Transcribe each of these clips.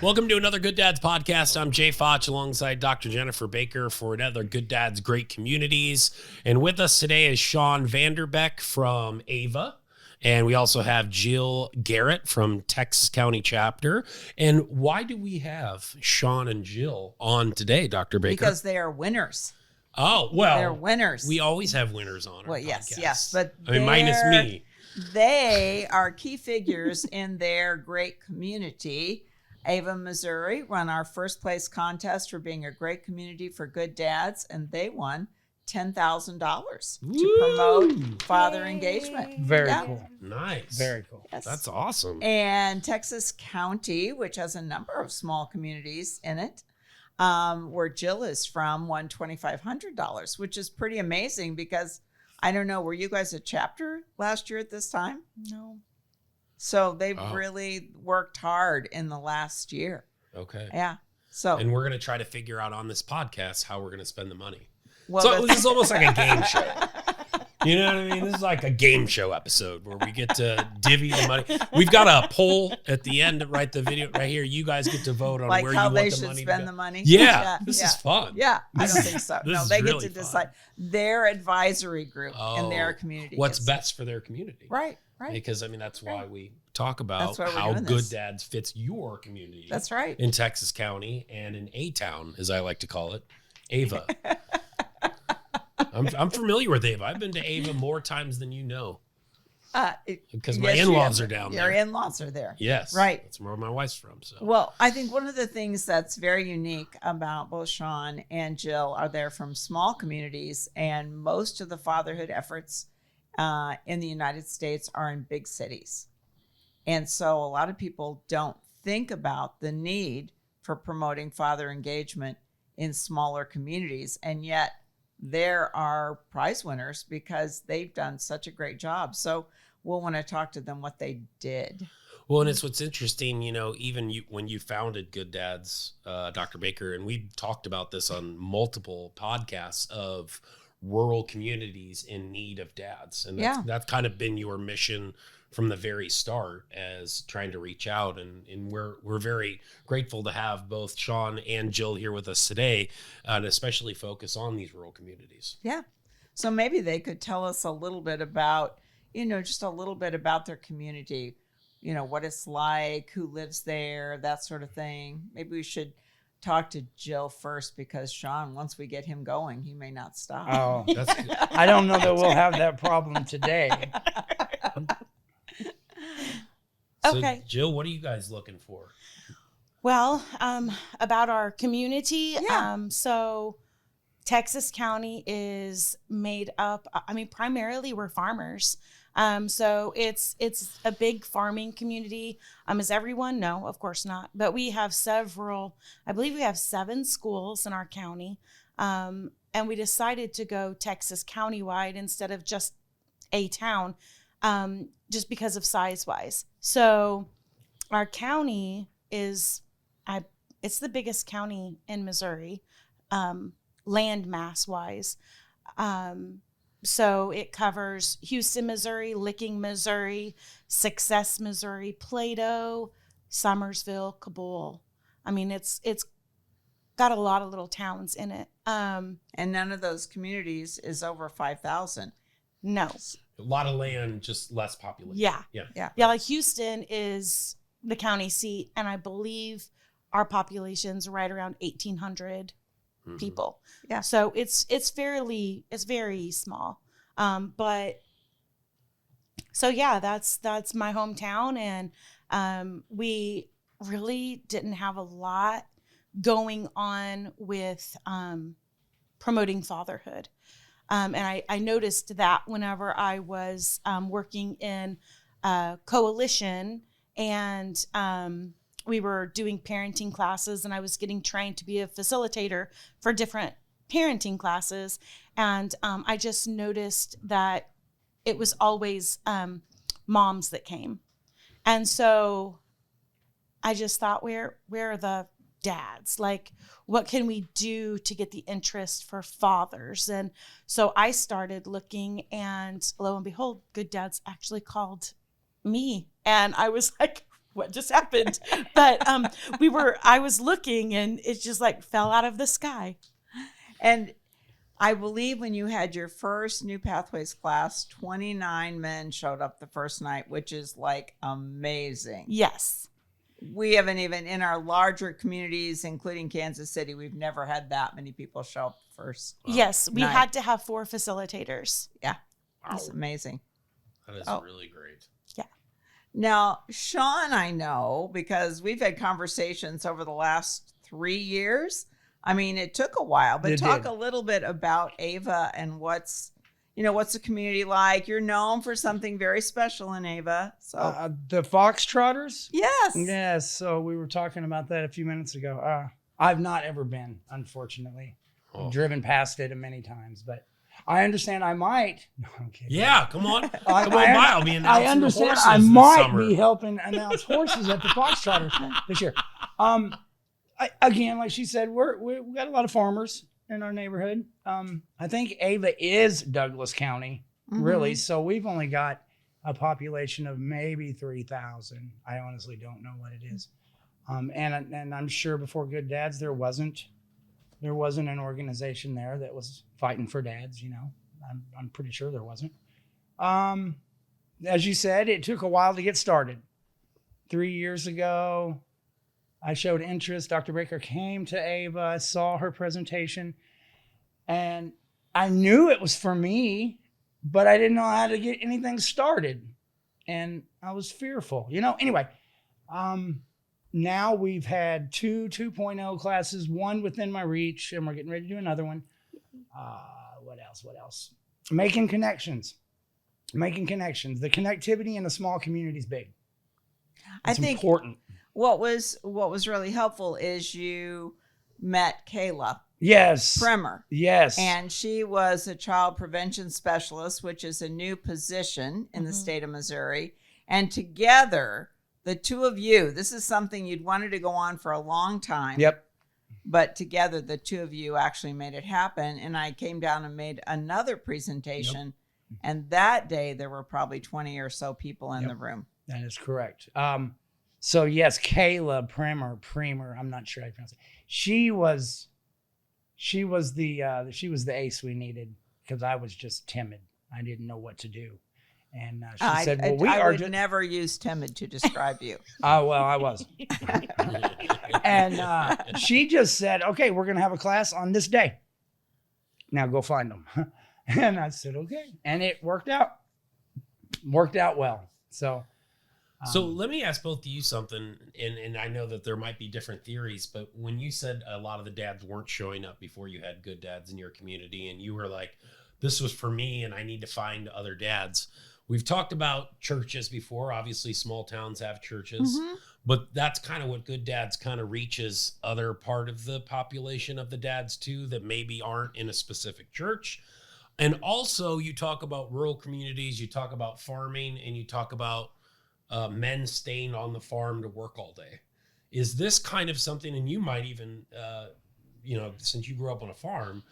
Welcome to another Good Dads podcast. I'm Jay Fotsch alongside Dr. Jennifer Baker for another Good Dads Great Communities. And with us today is Sean Vanderbeck from Ava. And we also have Jill Garrett from Texas County Chapter. And why do we have Sean and Jill on today, Dr. Baker? Because they are winners. Oh, well. They're winners. We always have winners on our podcast. Yes. But I mean, minus me. They are key figures in their great community. Ava, Missouri won our first place contest for being a great community for good dads, and they won $10,000 to promote father engagement. Very cool. Nice. Very cool. Yes. That's awesome. And Texas County, which has a number of small communities in it, where Jill is from, won $2,500, which is pretty amazing because I don't know, were you guys a chapter last year at this time? No. So they've really worked hard in the last year. Okay. Yeah. So and we're going to try to figure out on this podcast how we're going to spend the money. well, So this is almost like a game show. You know what I mean? This is like a game show episode where we get to divvy the money. We've got a poll at the end, right? The video right here. You guys get to vote on like where how you they want the should money spend to the go. money. Yeah, this is fun. Yeah, I This don't is- think so. this No, is they really get to fun. decide their advisory group in their Oh, community. What's gets- best for their community. Right. Because, I mean, that's why we talk about That's why we're how doing Good this. Dads fits your community. That's right. In Texas County and in A-Town, as I like to call it, Ava. I'm familiar with Ava. I've been to Ava more times than you know. Because my yes, you in-laws have. are down Your there. in-laws are there. Yes. Right. That's where my wife's from. So. Well, I think one of the things that's very unique about both Sean and Jill are they're from small communities, and most of the fatherhood efforts in the United States are in big cities. And so a lot of people don't think about the need for promoting father engagement in smaller communities. And yet there are prize winners because they've done such a great job. So we'll want to talk to them what they did. Well, and it's what's interesting, you know, even you, when you founded Good Dads, Dr. Baker, and we talked about this on multiple podcasts of rural communities in need of dads. And that's kind of been your mission from the very start as trying to reach out. And we're very grateful to have both Sean and Jill here with us today, and especially focus on these rural communities. Yeah. So maybe they could tell us a little bit about, just a little bit about their community, what it's like, who lives there, that sort of thing. Maybe we should talk to Jill first because Sean, once we get him going, he may not stop. Oh, That's good. I don't know that we'll have that problem today. So, Okay. Jill, what are you guys looking for? Well, about our community. Yeah. So Texas County is made up, primarily we're farmers. So it's a big farming community. As everyone know, of course not, but we have I believe we have 7 schools in our county. And we decided to go Texas County-wide instead of just a town, just because of size-wise. So our county is, it's the biggest county in Missouri, land mass-wise. So it covers Houston, Missouri, Licking, Missouri, Success, Missouri, Plato, Summersville, Kabul. It's got a lot of little towns in it. And none of those communities is over 5,000. No. A lot of land, just less population. Yeah. Like Houston is the county seat, and I believe our population's right around 1,800 people. Yeah. So it's very small. But so yeah, that's my hometown, and we really didn't have a lot going on with promoting fatherhood. And I noticed that whenever I was working in a coalition, and we were doing parenting classes, and I was getting trained to be a facilitator for different parenting classes. And I just noticed that it was always moms that came. And so I just thought, where are the dads? Like, what can we do to get the interest for fathers? And so I started looking, and lo and behold, Good Dads actually called me. And I was like, what just happened? But I was looking and it just like fell out of the sky. And I believe when you had your first New Pathways class, 29 men showed up the first night, which is like amazing. Yes. We haven't even, in our larger communities, including Kansas City, we've never had that many people show up first. Yes, we night. had to have 4 facilitators. Yeah, Wow. that's amazing. That is really great. Yeah. Now, Sean, I know because we've had conversations over the last 3 years. I mean, it took a while, but talk a little bit about Ava and what's the community like. You're known for something very special in Ava. So the Foxtrotters? Yes. Yes. So we were talking about that a few minutes ago. I've not ever been, unfortunately. Oh. Driven past it many times, but I understand I might. No, I'm kidding. Yeah, come on. Come on by. I'll be announcing I understand the horses I this might summer. be helping announce horses at the Foxtrotters this year. Again, like she said, we got a lot of farmers in our neighborhood. I think Ava is Douglas County, really. So we've only got a population of maybe 3,000. I honestly don't know what it is. And I'm sure before Good Dads, there wasn't an organization there that was fighting for dads. I'm pretty sure there wasn't. As you said, it took a while to get started. 3 years ago, I showed interest. Dr. Baker came to Ava, saw her presentation, and I knew it was for me, but I didn't know how to get anything started. And I was fearful, Anyway, now we've had 2 2.0 classes, one within my reach, and we're getting ready to do another one. What else? Making connections. The connectivity in a small community is big. It's important. What was really helpful is you met Kayla. Yes. Bremer. Yes. And she was a child prevention specialist, which is a new position in the state of Missouri. And together, the two of you, this is something you'd wanted to go on for a long time. Yep. But together, the two of you actually made it happen. And I came down and made another presentation. Yep. And that day, there were probably 20 or so people in the room. That is correct. So yes, Kayla Premer, I'm not sure how to pronounce it. She was the ace we needed because I was just timid. I didn't know what to do. And she said, well, I would never use timid to describe you. Oh, well, I was. And she just said, okay, we're going to have a class on this day. Now go find them. And I said, okay. And it worked out well. So let me ask both of you something, and I know that there might be different theories, but when you said a lot of the dads weren't showing up before you had good dads in your community, and you were like, this was for me and I need to find other dads. We've talked about churches before. Obviously, small towns have churches, but that's kind of what Good Dads kind of reaches other part of the population of the dads too, that maybe aren't in a specific church. And also you talk about rural communities, you talk about farming, and you talk about men staying on the farm to work all day. Is this kind of something, and you might even, since you grew up on a farm,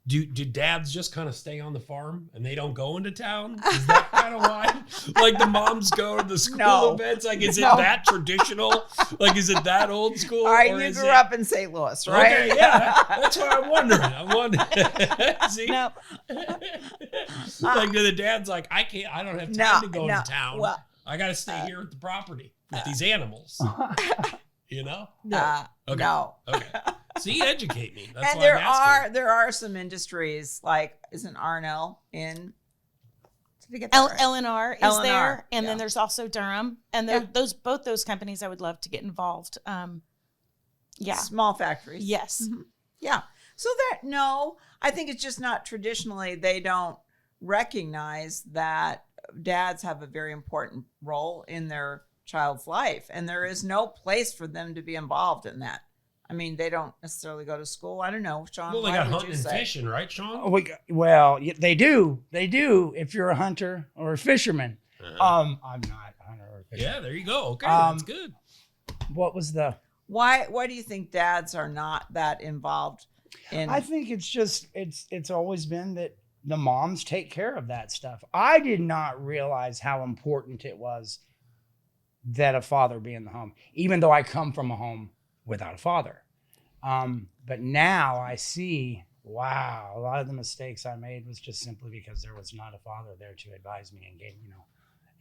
do dads just kind of stay on the farm and they don't go into town? Is that kind of why? Like the moms go to the school events? Like, is it that traditional? Like, is it that old school? All right, you grew up in St. Louis, right? Okay, yeah, that's what I'm wondering. See? No. Like, do the dads like, I don't have time to go into town. Well, I got to stay here at the property with these animals. No. No. Okay. See, educate me. That's and why there are some industries like, isn't Arnell in? LNR is LNR, there, and then there's also Durham, and both those companies I would love to get involved. Small factories. Yes. Mm-hmm. Yeah. So I think it's just not traditionally, they don't recognize that dads have a very important role in their child's life, and there is no place for them to be involved in that. I mean, they don't necessarily go to school. I don't know, Sean. Well, they got hunting and fishing, right, Sean? Well, they do. They do if you're a hunter or a fisherman. I'm not a hunter or a fisherman. Yeah, there you go. Okay, that's good. What was the... Why do you think dads are not that involved in... I think it's just, it's always been that the moms take care of that stuff. I did not realize how important it was that a father be in the home, even though I come from a home without a father. But now I see, wow, a lot of the mistakes I made was just simply because there was not a father there to advise me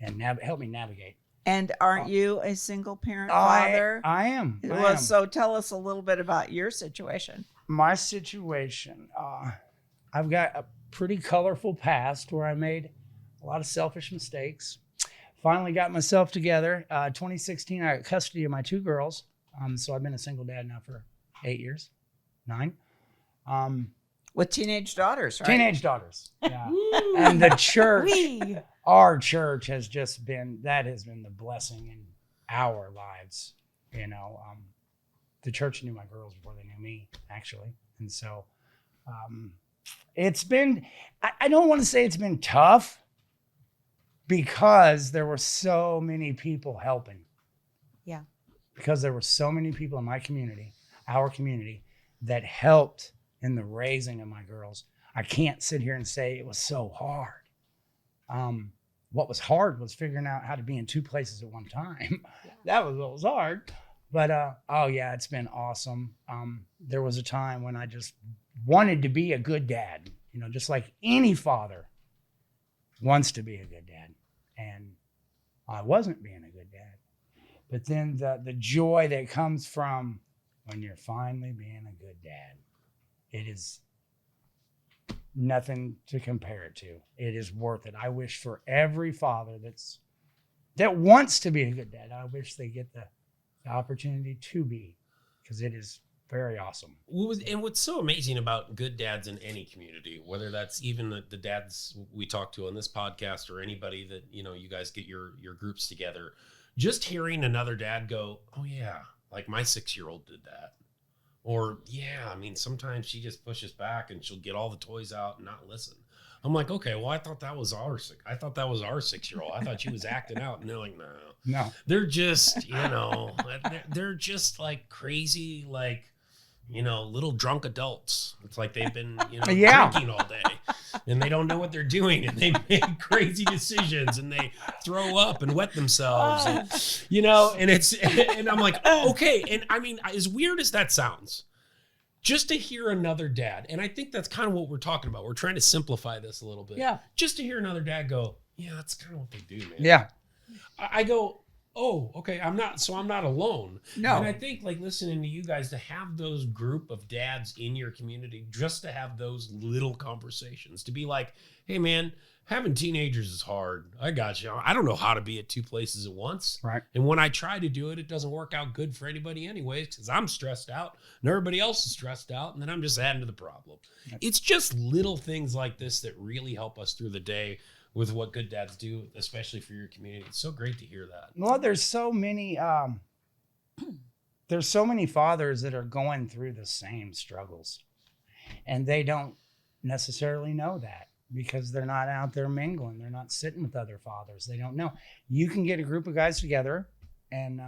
and help me navigate. And aren't you a single parent father? I am. So tell us a little bit about your situation. My situation, I've got a pretty colorful past where I made a lot of selfish mistakes. Finally got myself together. 2016, I got custody of my 2 girls. So I've been a single dad now for 9. With teenage daughters, right? Teenage daughters. Yeah. And the church, our church has been the blessing in our lives. You know, the church knew my girls before they knew me, actually. And so it's been, I don't want to say it's been tough because there were so many people helping. Yeah. Because there were so many people in my community, our community, that helped in the raising of my girls. I can't sit here and say it was so hard. What was hard was figuring out how to be in 2 places at one time. Yeah. That was what was hard. But, it's been awesome. There was a time when I just wanted to be a good dad, just like any father wants to be a good dad. And I wasn't being a good dad. But then the joy that comes from when you're finally being a good dad, it is nothing to compare it to. It is worth it. I wish for every father that wants to be a good dad, I wish they get the opportunity to be, because it is very awesome. And what's so amazing about good dads in any community, whether that's even the dads we talk to on this podcast or anybody that, you guys get your groups together, just hearing another dad go, oh yeah, like my 6-year-old did that. Or, yeah, sometimes she just pushes back and she'll get all the toys out and not listen. I'm like, okay, well, I thought that was our 6-year-old. I thought she was acting out. And they're like, no. They're just, they're just like crazy, like, little drunk adults. It's like they've been, drinking all day and they don't know what they're doing and they make crazy decisions and they throw up and wet themselves. And, and I'm like, okay. And as weird as that sounds, just to hear another dad, and I think that's kind of what we're talking about. We're trying to simplify this a little bit. Yeah. Just to hear another dad go, yeah, that's kind of what they do, man. Yeah. I go, oh, okay, I'm not alone. No. And I think like listening to you guys, to have those group of dads in your community, just to have those little conversations, to be like, hey man, having teenagers is hard. I got you. I don't know how to be at 2 places at once. Right. And when I try to do it, it doesn't work out good for anybody anyways, because I'm stressed out and everybody else is stressed out. And then I'm just adding to the problem. It's just little things like this that really help us through the day with what good dads do, especially for your community. It's so great to hear that. Well, there's so many fathers that are going through the same struggles, and they don't necessarily know that because they're not out there mingling. They're not sitting with other fathers. They don't know. You can get a group of guys together, and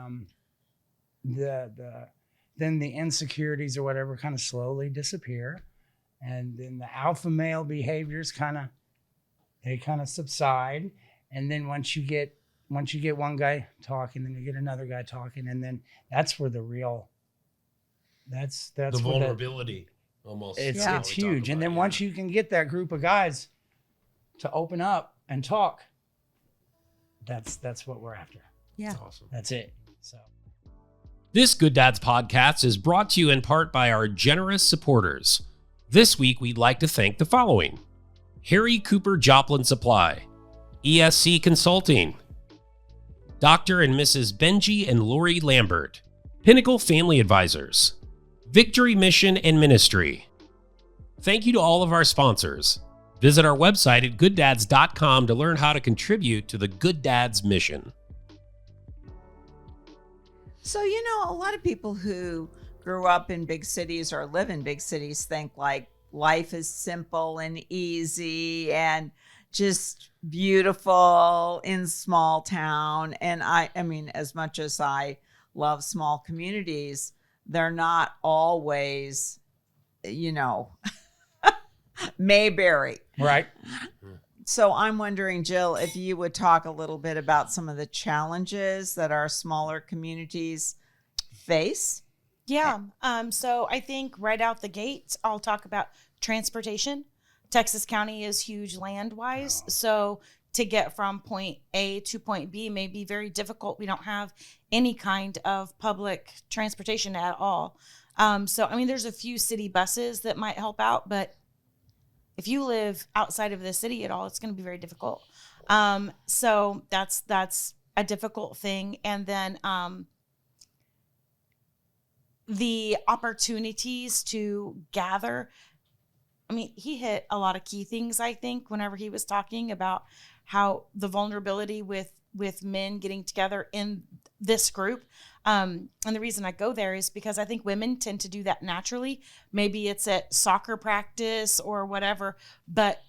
then the insecurities or whatever kind of slowly disappear, and then the alpha male behaviors kind of subside. And then once you get one guy talking, then you get another guy talking, and then that's where that's the vulnerability almost. It's huge. And then once you can get that group of guys to open up and talk, that's what we're after. Yeah. That's awesome. That's it. So this Good Dads podcast is brought to you in part by our generous supporters. This week, we'd like to thank the following: Harry Cooper Joplin Supply, ESC Consulting, Dr. and Mrs. Benji and Lori Lambert, Pinnacle Family Advisors, Victory Mission and Ministry. Thank you to all of our sponsors. Visit our website at gooddads.com to learn how to contribute to the Good Dads mission. So, a lot of people who grew up in big cities or live in big cities think like life is simple and easy and just beautiful in small town. And I mean, as much as I love small communities, they're not always, Mayberry. Right. So I'm wondering, Jill, if you would talk a little bit about some of the challenges that our smaller communities face. Yeah. So I think right out the gate, I'll talk about transportation. Texas County is huge land-wise. So to get from point A to point B may be very difficult. We don't have any kind of public transportation at all. So, I mean, there's a few city buses that might help out, but if you live outside of the city at all, it's going to be very difficult. So that's a difficult thing. And then the opportunities to gather. I mean, he hit a lot of key things, I think, whenever he was talking about how the vulnerability with men getting together in this group. And the reason I go there is because I think women tend to do that naturally. Maybe it's at soccer practice or whatever, but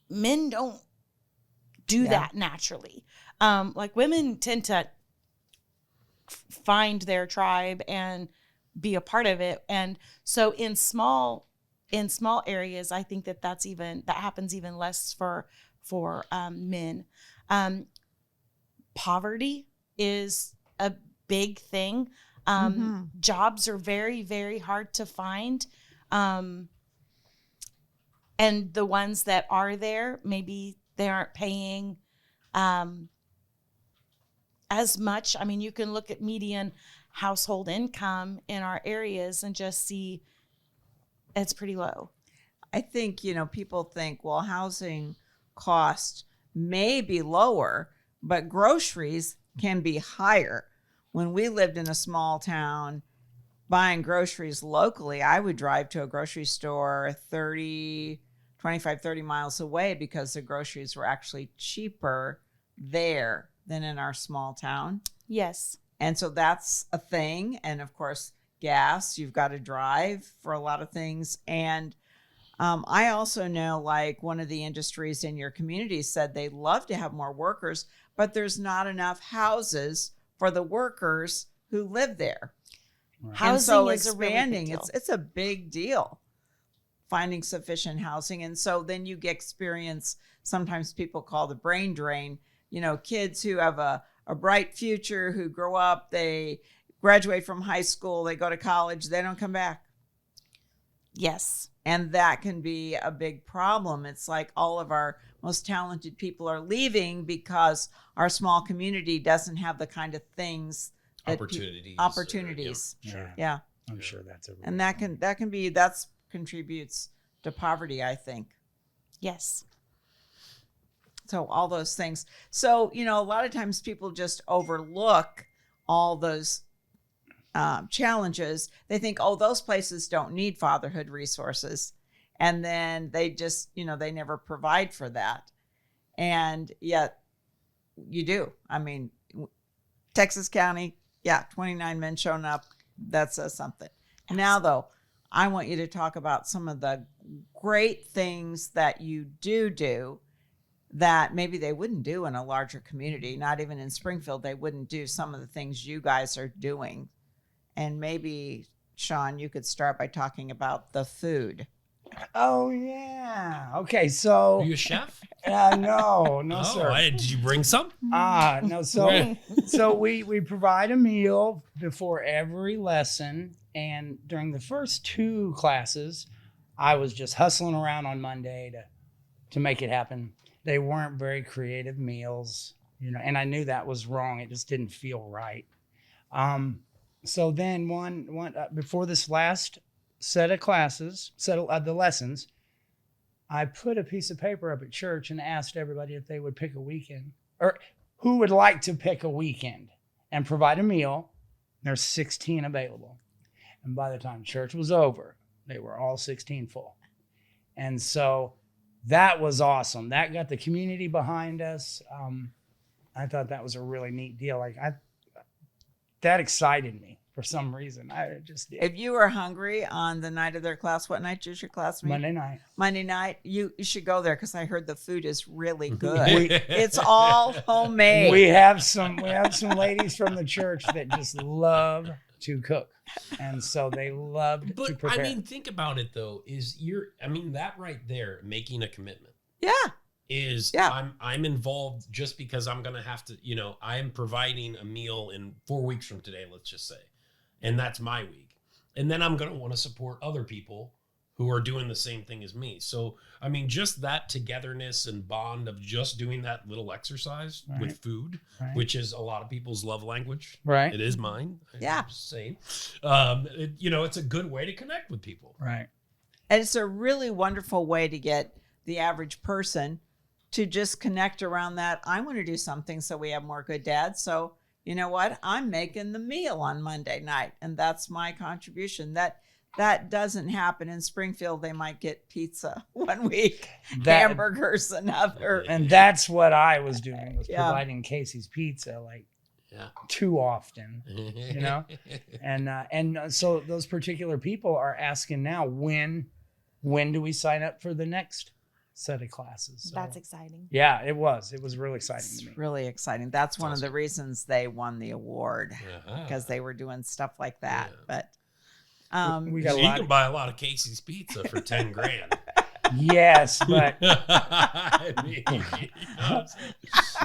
men don't do that naturally. Like women tend to find their tribe and be a part of it. And so in small areas, I think that happens even less for men. Poverty is a big thing. Jobs are very, very hard to find. And the ones that are there, maybe they aren't paying as much. I mean, you can look at median household income in our areas and just see it's pretty low. I think, people think, well, housing cost may be lower, but groceries can be higher. When we lived in a small town, buying groceries locally, I would drive to a grocery store 25, 30 miles away because the groceries were actually cheaper there than in our small town. Yes. And so that's a thing. And of course, gas, you've got to drive for a lot of things. And I also know, like, one of the industries in your community said they'd love to have more workers, but there's not enough houses for the workers who live there. Right. Housing and so is expanding, a really big deal. it's a big deal, finding sufficient housing. And so then you get experience, sometimes people call the brain drain, kids who have a bright future, who grow up, they graduate from high school, they go to college, they don't come back. Yes. And that can be a big problem. It's like all of our most talented people are leaving because our small community doesn't have the kind of things opportunities. Yeah. I'm sure that's a and that contributes to poverty, I think. Yes. So all those things. So, a lot of times people just overlook all those challenges. They think, oh, those places don't need fatherhood resources. And then they just, they never provide for that. And yet you do. I mean, Texas County, 29 men showing up. That says something. Now, though, I want you to talk about some of the great things that you do that maybe they wouldn't do in a larger community. Not even in Springfield, they wouldn't do some of the things you guys are doing. And maybe, Sean, you could start by talking about the food. Oh, yeah. Okay, so... Are you a chef? No, sir. Did you bring some? No. So we provide a meal before every lesson. And during the first 2 classes, I was just hustling around on Monday to make it happen. They weren't very creative meals, and I knew that was wrong. It just didn't feel right. So then one before this last set of classes, the lessons, I put a piece of paper up at church and asked everybody if they would pick a weekend, or who would like to pick a weekend and provide a meal. There's 16 available. And by the time church was over, they were all 16 full. And so that was awesome. That got the community behind us. I thought that was a really neat deal. That excited me for some reason. I just did. If you were hungry on the night of their class, what night does your class meet? Monday night. Monday night. You should go there because I heard the food is really good. It's all homemade. We have some ladies from the church that just love to cook. And so they loved to prepare. I mean, think about it though, that right there, making a commitment. Yeah. is I'm involved just because I'm going to have to, I'm providing a meal in 4 weeks from today, let's just say. And that's my week. And then I'm going to want to support other people who are doing the same thing as me. So, I mean, just that togetherness and bond of just doing that little exercise with food, which is a lot of people's love language. Right. It is mine. Yeah. I'm just saying. It's a good way to connect with people. Right. And it's a really wonderful way to get the average person to just connect around that. I want to do something so we have more good dads. So you know what? I'm making the meal on Monday night, and that's my contribution. That doesn't happen in Springfield. They might get pizza one week, hamburgers another. And that's what I was doing, was providing Casey's pizza too often, And so those particular people are asking now, when do we sign up for the next set of classes? So, that's exciting. Yeah, it was really exciting to me. Really exciting. That's one of the reasons they won the award, because they were doing stuff like that. But we got you can buy a lot of Casey's pizza for $10,000. Yes, but I mean,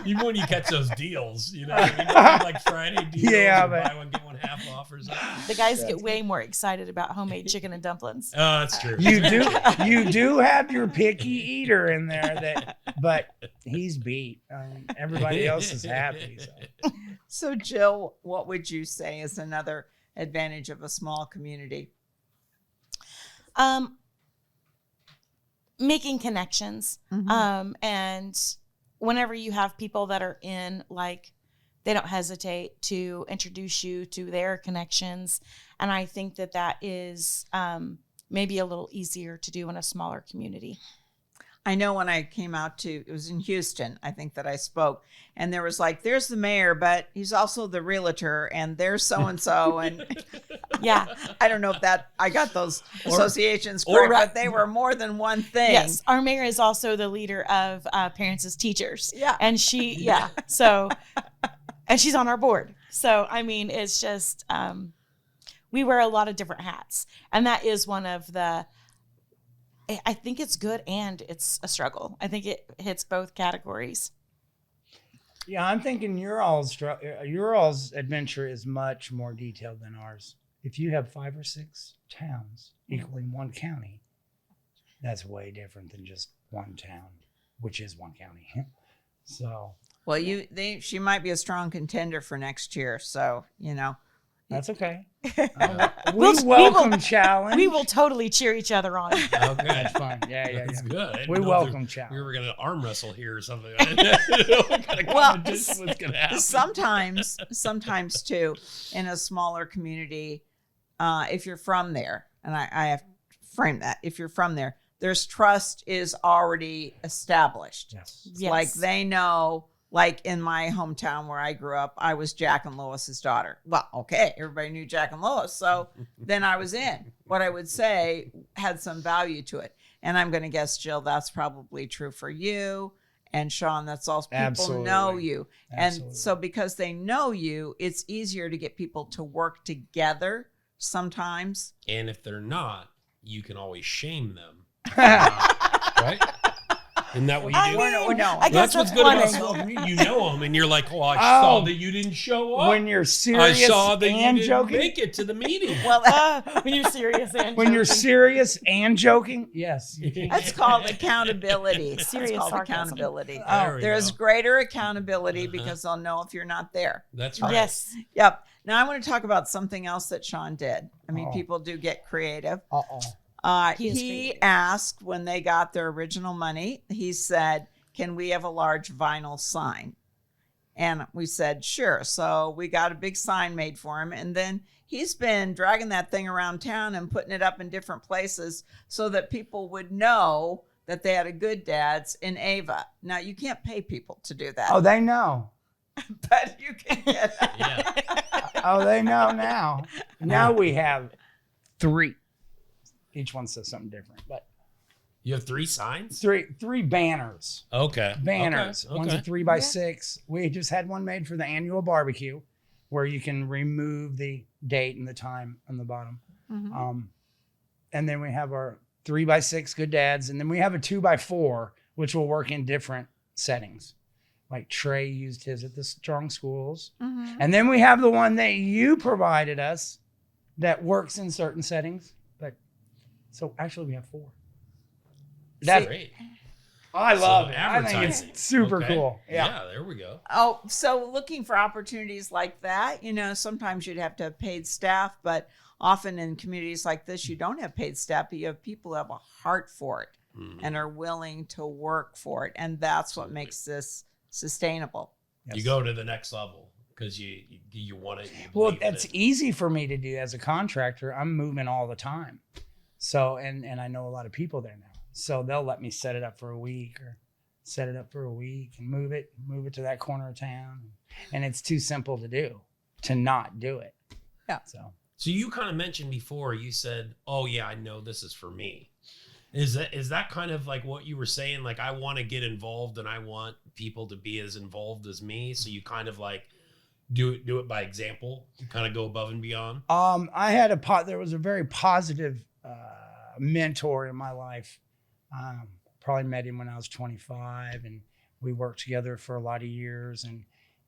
even when you catch those deals, like Friday deals, buy one get one half off or something. The guys get way more excited about homemade chicken and dumplings. Oh, that's true. You do have your picky eater in there, but he's beat. Everybody else is happy. So Jill, what would you say is another advantage of a small community? Making connections. And whenever you have people that are in, they don't hesitate to introduce you to their connections. And I think that is maybe a little easier to do in a smaller community. I know when I came out it was in Houston, I think, that I spoke, and there was there's the mayor, but he's also the realtor, and there's so-and-so. And yeah, I don't know if I got those associations correct, but they were more than one thing. Yes. Our mayor is also the leader of Parents as Teachers. Yeah. And so, and she's on our board. So, I mean, it's just, we wear a lot of different hats, and that is one of I think it's good and it's a struggle. I think it hits both categories. Yeah, I'm thinking your all's adventure is much more detailed than ours. If you have 5 or 6 towns equaling one county, that's way different than just one town, which is one county. So, well, she might be a strong contender for next year. So, that's okay. We welcome challenge. We will totally cheer each other on. Okay, that's fine. Yeah. That's good. We welcome challenge. We were going to arm wrestle here or something. I didn't know what kind of competition was going to happen. Sometimes too, in a smaller community, if you're from there, and I have to frame that, if you're from there, there's trust is already established. Yes. They know. In my hometown where I grew up, I was Jack and Lois's daughter. Well, okay, everybody knew Jack and Lois, so then I was in. What I would say had some value to it. And I'm going to guess, Jill, that's probably true for you. And Sean, that's also people know you. Absolutely. And so because they know you, it's easier to get people to work together sometimes. And if they're not, you can always shame them. Right? Isn't that what you do? No. I guess that's what's good about small community. You know them, and you're like, "Oh, I saw that you didn't show up. When you're serious, I saw that and you didn't joking. make it to the meeting." Well, when you're serious and when you're serious and joking, yes, that's called accountability. Serious It's called sarcasm. accountability. There we There's go. greater accountability because they'll know if you're not there. That's right. Yes. Yep. Now I want to talk about something else that Sean did. I mean, people do get creative. He asked when they got their original money, he said, "Can we have a large vinyl sign?" And we said, sure. So we got a big sign made for him. And then he's been dragging that thing around town and putting it up in different places so that people would know that they had a Good Dads in Ava. Now, you can't pay people to do that. Oh, they know. But you can get Oh, they know now. Now we have 3. Each one says something different, but You have 3 signs? 3 banners. Okay. Banners. Okay. One's a 3x6. We just had one made for the annual barbecue where you can remove the date and the time on the bottom. Mm-hmm. And then we have our 3x6 Good Dads. And then we have a 2x4, which will work in different settings. Like Trey used his at the strong schools. Mhm. And then we have the one that you provided us that works in certain settings. But so actually we have 4. That's great. I love it. I think Advertising. it's super Okay. cool. Yeah, there we go. Oh, so looking for opportunities like that, sometimes you'd have to have paid staff, but often in communities like this, you don't have paid staff, but you have people who have a heart for it and are willing to work for it. And that's what makes this sustainable. Yes. You go to the next level because you want it. You Well, believe in that's it. easy for me to do as a contractor. I'm moving all the time. So, and I know a lot of people there now. So they'll let me set it up for a week and move it to that corner of town. And it's too simple to do, to not do it. Yeah. So you kind of mentioned before, you said, oh yeah, I know this is for me. Is that kind of like what you were saying? Like, I want to get involved and I want people to be as involved as me. So you kind of like do it by example. You kind of go above and beyond. I had there was a very positive mentor in my life. Probably met him when I was 25, and we worked together for a lot of years.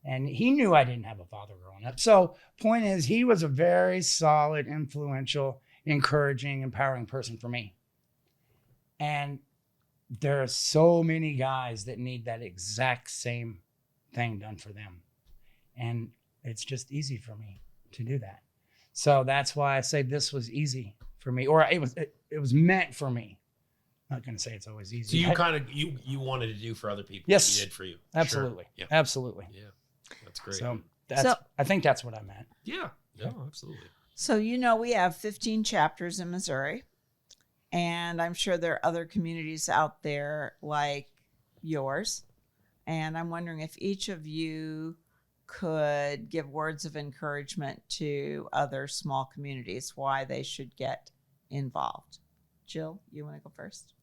And he knew I didn't have a father growing up. So point is, he was a very solid, influential, encouraging, empowering person for me. And there are so many guys that need that exact same thing done for them. And it's just easy for me to do that. So that's why I say this was easy for me, or it was meant for me. I'm not going to say it's always easy. So you kind of, you wanted to do for other people Yes. what you did for you. Absolutely. Sure. Absolutely. Yeah. That's great. So So- I think that's what I meant. Yeah. No, absolutely. So, we have 15 chapters in Missouri, and I'm sure there are other communities out there like yours. And I'm wondering if each of you could give words of encouragement to other small communities, why they should get involved. Jill, you want to go first?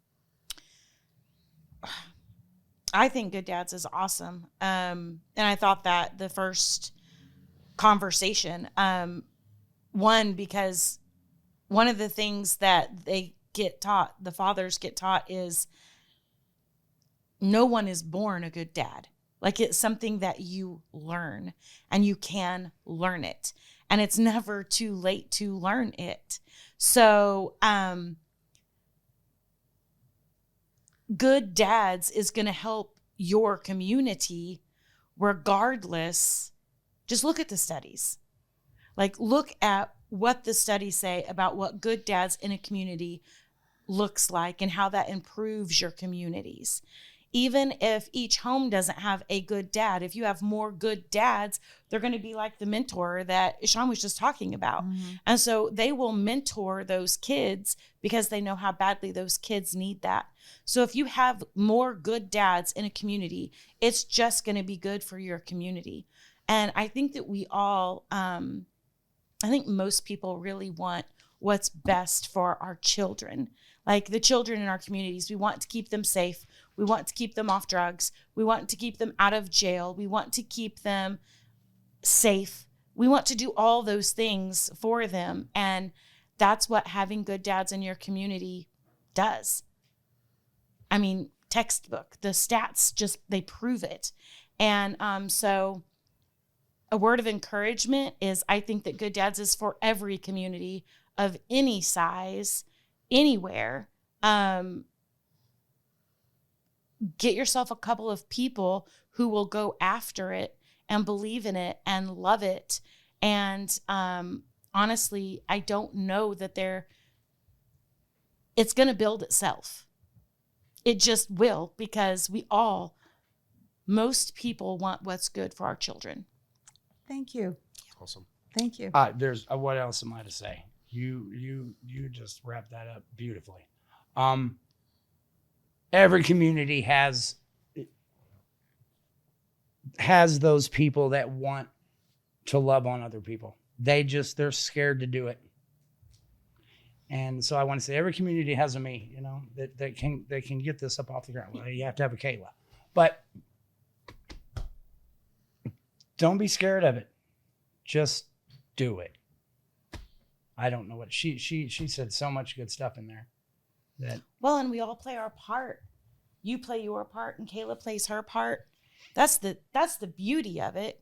I think Good Dads is awesome. And I thought that the first conversation, one, because one of the things that they get taught, the fathers get taught, is no one is born a good dad. Like, it's something that you learn, and you can learn it, and it's never too late to learn it. So, Good Dads is going to help your community regardless. Just look at the studies. Like, look at what the studies say about what good dads in a community looks like and how that improves your communities. Even if each home doesn't have a good dad, if you have more good dads, they're going to be like the mentor that Sean was just talking about. Mm-hmm. And so they will mentor those kids because they know how badly those kids need that. So if you have more good dads in a community, it's just going to be good for your community. And I think that we all, I think most people really want what's best for our children. Like, the children in our communities, we want to keep them safe. We want to keep them off drugs. We want to keep them out of jail. We want to keep them safe. We want to do all those things for them. And that's what having good dads in your community does. I mean, textbook, the stats just, they prove it. And so a word of encouragement is, I think that Good Dads is for every community of any size, anywhere. Get yourself a couple of people who will go after it and believe in it and love it. And honestly, I don't know that it's going to build itself. It just will, because most people want what's good for our children. Thank you. Awesome. Thank you. There's what else am I to say? You just wrapped that up beautifully. Every community has those people that want to love on other people. They're scared to do it. And so I want to say every community has a me, that can get this up off the ground. Well, you have to have a Kayla, but don't be scared of it. Just do it. I don't know what she said so much good stuff in there. Well, and we all play our part. you play your part and Kayla plays her part. That's the beauty of it,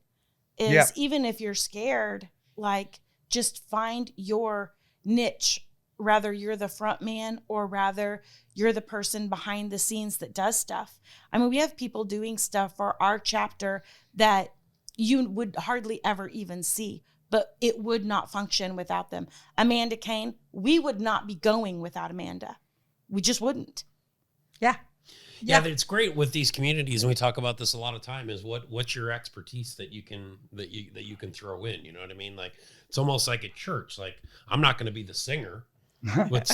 is even if you're scared, like, just find your niche. Rather you're the front man or rather you're the person behind the scenes that does stuff. I mean, we have people doing stuff for our chapter that you would hardly ever even see, but it would not function without them. Amanda Kane, we would not be going without Amanda. We just wouldn't. Yeah. Yeah, it's great with these communities, and we talk about this a lot of time. Is what's your expertise that you can throw in? You know what I mean? Like, it's almost like at church. Like, I'm not going to be the singer, but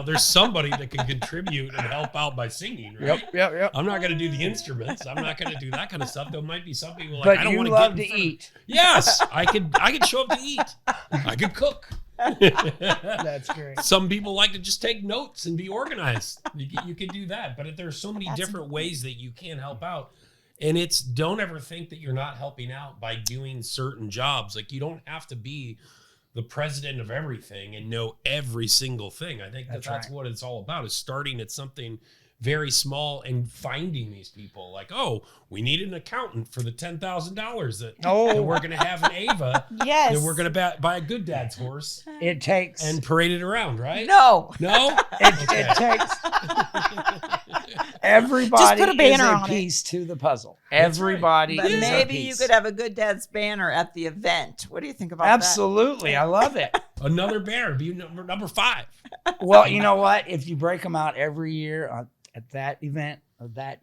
there's somebody that can contribute and help out by singing. Right? Yep. I'm not going to do the instruments. I'm not going to do that kind of stuff. There might be some people like, But I don't you want love to to eat. Yes, I could show up to eat. I could cook. That's great. Some people like to just take notes and be organized. You can do that, but there's so many different ways that you can help out. And don't ever think that you're not helping out by doing certain jobs. Like, you don't have to be the president of everything and know every single thing. I think that's right. What it's all about, is starting at something very small and finding these people. Like, oh, we need an accountant for the $10,000 that we're going to have in Ava. Yes. That we're going to buy a good dad's horse. It takes. And parade it around, right? No. It takes. Everybody just put a banner is a on piece to the puzzle. Everybody But is a maybe piece. you could have a Good Dad's banner at the event. What do you think about Absolutely. I love it. Another banner, be number 5. Well, you know what? If you break them out every year at that event, or that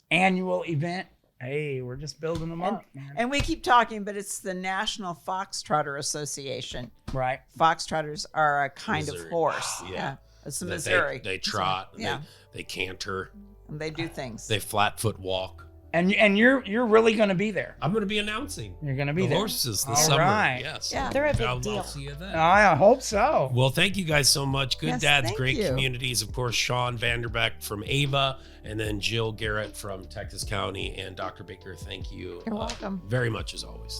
annual event, hey, we're just building them up, man. And we keep talking, but it's the National Foxtrotter Association. Right. Foxtrotters are a kind Missouri. of horse. Yeah. It's in Missouri. They trot. Yeah. They canter. And they do things. They flat foot walk. And you're really going to be there. I'm going to be announcing. You're going to be the there. horses this All summer. right. Yes. Yeah. They're a big I'll deal. see you then. I hope so. Well, thank you guys so much. Good Yes, Dads, thank great you. communities. Of course, Sean Vanderbeck from Ava, and then Jill Garrett from Texas County, and Dr. Baker. Thank you You're welcome. very much, as always.